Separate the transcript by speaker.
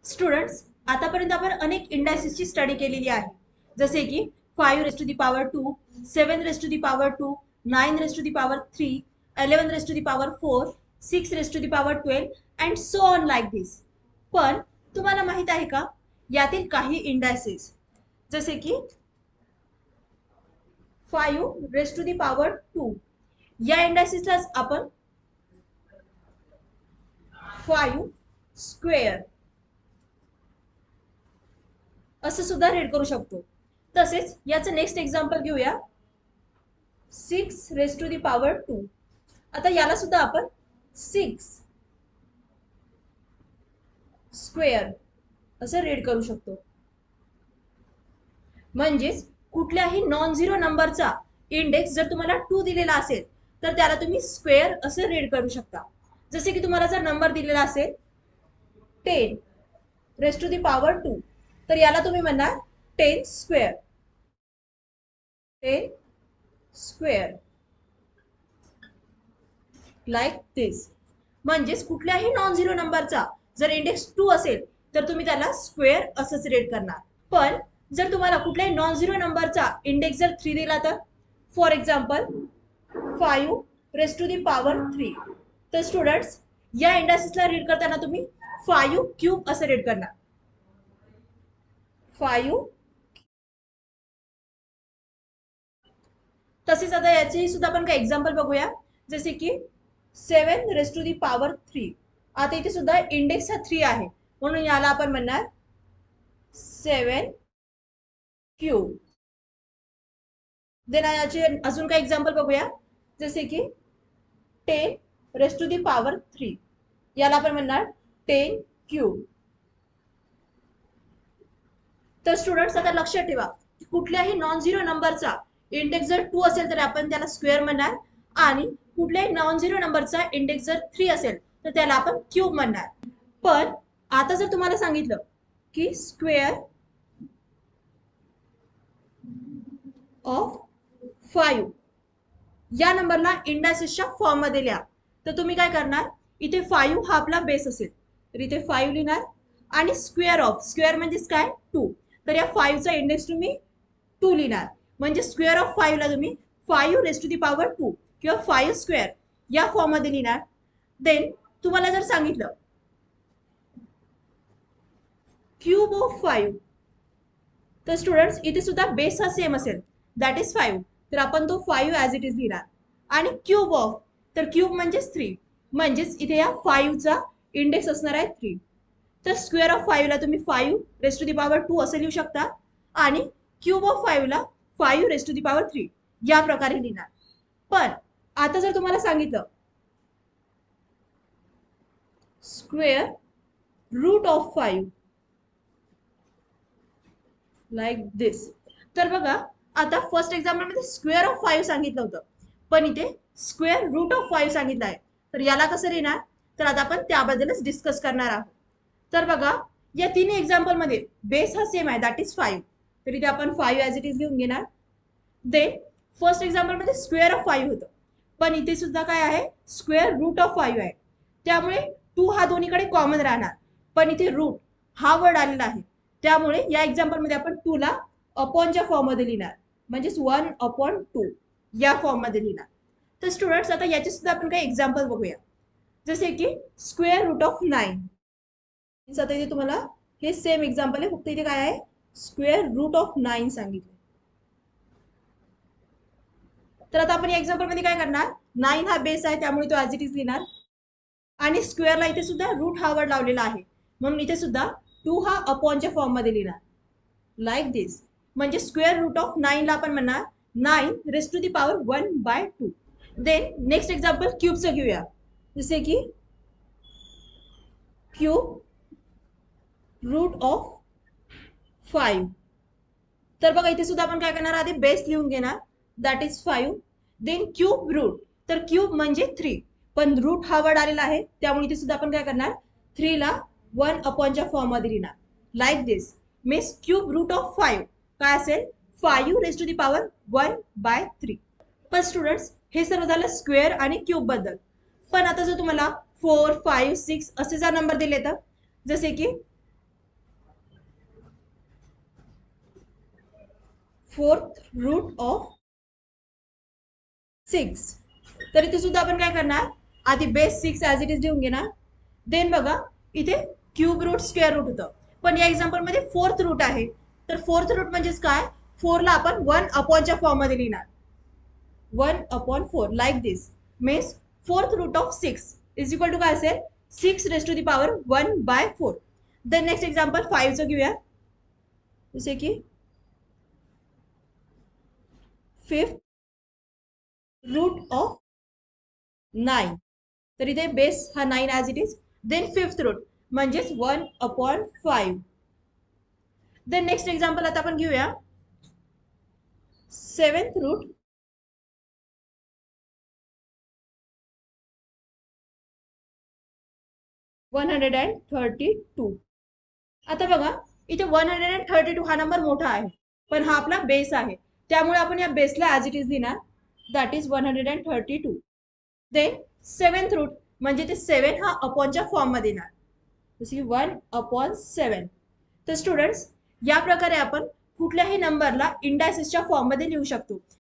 Speaker 1: Students, आतापर्यंत आपण अनेक इंडायसिसची स्टडी केलेली आहे, जसे की 5 raise to the power 2, 7 raise to the power 2, 9 raise to the power 3, 11 raise to the power 4, 6 raise to the power 12 and so on like this. पण तुम्हाला माहित आहे का, यातील काही इंडायसिस जसे की 5 रेस टू दी पॉवर 2 या इंडायसिसलाच आपण 5 स्क्वेअर असं सुद्धा रीड करू शकतो. तसेच याचं नेक्स्ट एक्झाम्पल घेऊया, 6 रेस टू दी पॉवर 2. आता याला सुद्धा आपण 6 स्क्वेअर असं रीड करू शकतो. म्हणजेच कुठल्याही नॉन झिरो नंबरचा इंडेक्स जर तुम्हाला 2 दिलेला असेल तर त्याला तुम्ही स्क्वेअर असं रीड करू शकता. जसे की तुम्हाला जर नंबर दिलेला असेल 10 रेस टू दी पॉवर 2, तर याला तुम्ही म्हणणार 10 स्क्वेअर, 10 स्क्वेअर लाईक दिस. म्हणजेच कुठल्याही नॉन झिरो नंबरचा जर इंडेक्स 2 असेल तर तुम्ही त्याला स्क्वेअर असंच रीड करणार. पण जर तुम्हाला कुठल्याही नॉन झिरो नंबरचा इंडेक्स जर 3 दिला तर, for example 5 raise to the power 3, तर स्टुडंट्स या इंडायसिसला रीड करताना तुम्ही 5 क्यूब असं रीड करणार. 5. तसेच आता याची सुद्धा आपण काही एक्झाम्पल बघूया, जसे की 7 रेस टू दी पॉवर 3. आता इथे सुद्धा इंडेक्स हा 3 आहे, म्हणून याला आपण म्हणणार 7 क्यूब. देन याचे अजून काही एक्झाम्पल बघूया, जसे की 10 रेस टू दी पॉवर 3, याला आपण म्हणणार 10 क्यूब. तर स्टुडंट्स आता लक्षात ठेवा, कुठल्याही नॉन झिरो नंबरचा इंडेक्स जर 2 असेल तर आपण त्याला स्क्वेअर म्हणणार, आणि कुठल्याही नॉन झिरो नंबरचा इंडेक्स जर 3 असेल तर त्याला आपण क्यूब म्हणणार. पण आता जर तुम्हाला सांगितलं की स्क्वेअर ऑफ 5 या नंबरला इंडायसिसच्या फॉर्म मध्ये लिहा, तर तुम्ही काय करणार, इथे 5 हा आपला बेस असेल तर इथे 5 लिहिणार, आणि स्क्वेअर ऑफ, स्क्वेअर म्हणजेच काय 2, तर या 5 चा इंडेक्स तुम्ही 2 लिहिणार. म्हणजे स्क्वेअर ऑफ 5 ला तुम्ही 5 रेस टू दी पॉवर 2 किंवा 5 स्क्वेअर या फॉर्म मध्ये लिहिणार. देन तुम्हाला जर सांगितलं क्यूब ऑफ 5, तर स्टुडंट्स इथे सुद्धा बेस हा सेम असेल, दॅट इज 5, तर आपण तो 5 ॲज इट इज लिहिणार. आणि क्यूब ऑफ, तर क्यूब म्हणजेच 3, म्हणजेच इथे या 5 चा इंडेक्स असणार आहे 3. तर स्क्वेअर ऑफ 5 ला तुम्ही 5 रेस टू दी पॉवर 2 असं लिहू शकता, आणि क्यूब ऑफ 5 ला 5 रेस टू दी पॉवर 3 या प्रकारे लिहिणार. पण आता जर तुम्हाला सांगितलं स्क्वेअर रूट ऑफ 5 लाईक दिस, तर बघा आता फर्स्ट एक्झाम्पल मध्ये स्क्वेअर ऑफ 5 सांगितलं होतं, पण इथे स्क्वेअर रूट ऑफ 5 सांगितलं आहे, तर याला कसं लिहिणार, तर आता आपण त्याबद्दलच डिस्कस करणार आहोत. तर बघा या तिन्ही एक्झाम्पल मध्ये बेस हा सेम आहे, दॅट इज 5, तर इथे आपण 5 ॲज इट इज लिहून घेणार. देन फर्स्ट एक्झाम्पल मध्ये स्क्वेअर ऑफ 5 होतं, पण इथे सुद्धा काय आहे, स्क्वेअर रूट ऑफ 5 आहे, त्यामुळे 2 हा दोन्हीकडे कॉमन राहणार, पण इथे रूट हा वर्ड आलेला आहे, त्यामुळे या एक्झाम्पल मध्ये आपण 2 ला अपॉनच्या फॉर्म मध्ये लिहिणार, म्हणजेच 1/2 या फॉर्म मध्ये लिहिणार. तर स्टुडंट्स आता याचे सुद्धा आपण काही एक्झाम्पल बघूया, जसे की स्क्वेअर रूट ऑफ 9. आता इथे तुम्हाला हे सेम एक्झाम्पल आहे, फक्त इथे काय आहे, स्क्वेअर रूट ऑफ 9 सांगितलं. तर आता आपण या एक्झाम्पल मध्ये काय करणार, 9 हा बेस आहे त्यामुळे तो ॲज इट इज लिहिणार, आणि स्क्वेअरला इथे सुद्धा रूट हा वर्ड लावलेला आहे, म्हणून इथे सुद्धा 2 हा अपॉनच्या फॉर्म मध्ये लिहिणार लाईक दिस. म्हणजे स्क्वेअर रूट ऑफ 9 ला आपण म्हणणार 9 raise to the power 1/2. Then next example क्यूबचं घेऊया, जसे की क्यूब रूट ऑफ 5. तर बघा इथे सुद्धा आपण काय करणार, आधी बेस लिहून घेणार, that is 5. Then cube root, तर क्यूब म्हणजे 3, पण रूट हा वर्ड आलेला आहे त्यामुळे इथे सुद्धा आपण काय करणार, 3 ला 1/च्या फॉर्म मध्ये लिहिणार like this. Means cube root of 5 काय असेल, 5 रेस टू दी पॉवर 1/3. पण स्टुडंट्स हे सर्व झालं स्क्वेअर आणि क्यूब बद्दल. पण आता जर तुम्हाला 4, 5, 6 असे जर नंबर दिले तर, जसे की फोर्थ रूट ऑफ 6. तर इथे सुद्धा आपण काय करणार, आधी बेस 6 ॲज इट इज लिहून घेणार. देन बघा इथे क्यूब रूट स्क्वेअर रूट होतं, पण या एक्झाम्पल मध्ये फोर्थ रूट आहे. तर फोर्थ रूट म्हणजेच काय, 4 ला आपण 1 अपॉनच्या फॉर्म मध्ये लिहिणार. 1/4 like this means fourth root of 6 is equal to काय असेल, 6 raise to the power 1/4. Then next example 5 चं घेऊया. जसे की फिफ्थ रूट ऑफ 9. तर इथे बेस हा 9 as it is. Then fifth root म्हणजेच 1/5. देन नेक्स्ट एक्झाम्पल आता आपण घेऊया सेवेंथ रूट (132). आता बघा इथे 132 हा नंबर मोठा आहे, पण हा आपला बेस आहे, त्यामुळे आपण या बेसला ॲज इट इज लिहिणार, that is 132. Then seventh root म्हणजे ते 7 हा अपॉनच्या फॉर्म मध्ये येणार, जसे की 1/7. तर स्टुडंट्स या प्रकारे आपण कुठल्याही नंबरला इंडायसिसच्या फॉर्म मध्ये लिहू शकतो.